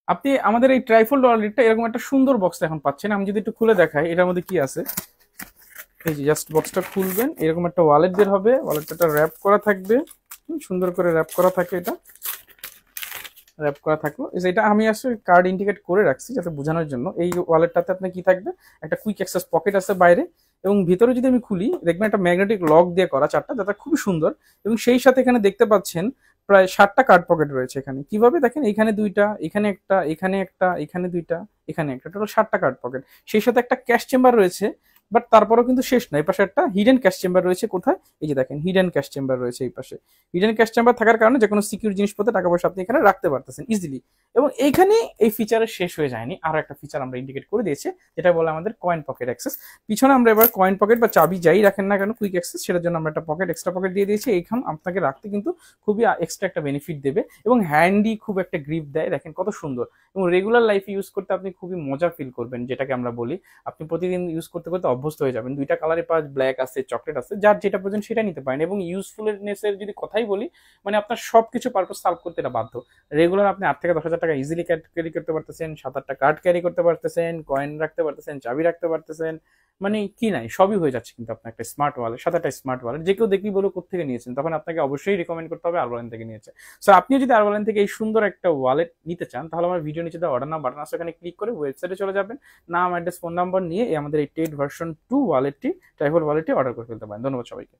আপনি আমাদের এই ট্রাইফোল্ড ওয়ালেটটা এরকম একটা সুন্দর বক্স এখন পাচ্ছেন। আমি যদি একটু খুলে দেখাই এটার মধ্যে কি আছে। এই যে জাস্ট বক্সটা খুলবেন, এরকম একটা ওয়ালেট বের হবে, ওয়ালেটটা র্যাপ করা থাকবে, সুন্দর করে র্যাপ করা থাকে, এটা র্যাপ করা থাকলো। এটা আমি আসলে কার্ড ইন্ডিকেট করে রাখছি যাতে বোঝানোর জন্য। এই ওয়ালেটটাতে আপনার কি থাকবে, একটা কুইক অ্যাক্সেস পকেট আছে বাইরে, এবং ভিতরে যদি আমি খুলি দেখবেন একটা ম্যাগনেটিক লক দিয়ে করা চারটা, যেটা খুবই সুন্দর। এবং সেই সাথে এখানে দেখতে পাচ্ছেন প্রায় 60টা কার্ড পকেট রয়েছে এখানে। কিভাবে দেখেন, এখানে দুইটা, এখানে একটা, এখানে একটা, এখানে দুইটা, এখানে একটা, টোটাল 60টা কার্ড পকেট। সেই সাথে একটা ক্যাশ চেম্বার রয়েছে। বাট তারপরেও কিন্তু শেষ না, এই পাশে একটা হিডেন ক্যাশ চেম্বার রয়েছে। কোথায়, এই যে দেখেন হিডেন ক্যাশ চেম্বার রয়েছে এই পাশে। হিডেন ক্যাশ চেম্বার থাকার কারণে যে কোনো সিকিউর জিনিসপত্র, টাকা পয়সা আপনি এখানে রাখতে পারতেছেন ইজিলি। এবং এইখানে এই ফিচারের শেষ হয়ে যায়নি, আরো একটা ফিচার আমরা ইন্ডিকেট করে দিয়েছি, যেটা বলে আমাদের কয়েন পকেট অ্যাক্সেস। পিছনে আমরা এবার কয়েন পকেট বা চাবি যাই রাখেন না কেন কুইক অ্যাক্সেস, সেটার জন্য আমরা একটা পকেট, এক্সট্রা পকেট দিয়ে দিয়েছি। এইখান আপনাকে রাখতে কিন্তু খুবই এক্সট্রা একটা বেনিফিট দেবে, এবং হ্যান্ডি খুব একটা গ্রিপ দেয়, দেখেন কত সুন্দর। এবং রেগুলার লাইফে ইউজ করতে আপনি খুবই মজা ফিল করবেন, যেটাকে আমরা বলি আপনি প্রতিদিন ইউজ করতে করতে অভ্যস্ত হয়ে যাবেন। দুইটা কালারে পাঁচ, ব্ল্যাক আছে, চকলেট আছে, যার যেটা প্রয়োজন সেটা নিতে পারেন। এবং ইউজফুলনেসের যদি কথাই বলি, মানে আপনার সবকিছু পারপাস সলভ করতে এটা বাধ্য। রেগুলার আপনি 8 থেকে 10 হাজার টাকা ইজিলি ক্যারি করতে পারতেছেন, 7-8টা কার্ড ক্যারি করতে পারতেছেন, কয়েন রাখতে পারতেছেন, চাবি রাখতে পারতেছেন, মানে কি নাই সবই হয়ে যাচ্ছে কিন্তু আপনার একটা স্মার্ট ওয়ালেট সাথে একটা স্মার্ট ওয়ালেট। যে কেউ দেখবি বলে কোথেকে নিয়েছেন, তখন আপনাকে অবশ্যই রিকমেন্ড করতে হবে আরবালেন থেকে নিয়েছে। সো আপনিও যদি আরবালেন থেকে এই সুন্দর একটা ওয়ালেট নিতে চান, তাহলে আমার ভিডিও নিচে অর্ডার নাও বাটন আছে, ওখানে ক্লিক করে ওয়েবসাইটে চলে যাবেন, নাম, অ্যাড্রেস, ফোন নাম্বার নিয়ে আমাদের এই টেড ভার্সন 2 ওয়ালেটটি, ট্রাইফল ওয়ালেটটি অর্ডার করে ফেলতে পারেন। ধন্যবাদ সবাইকে।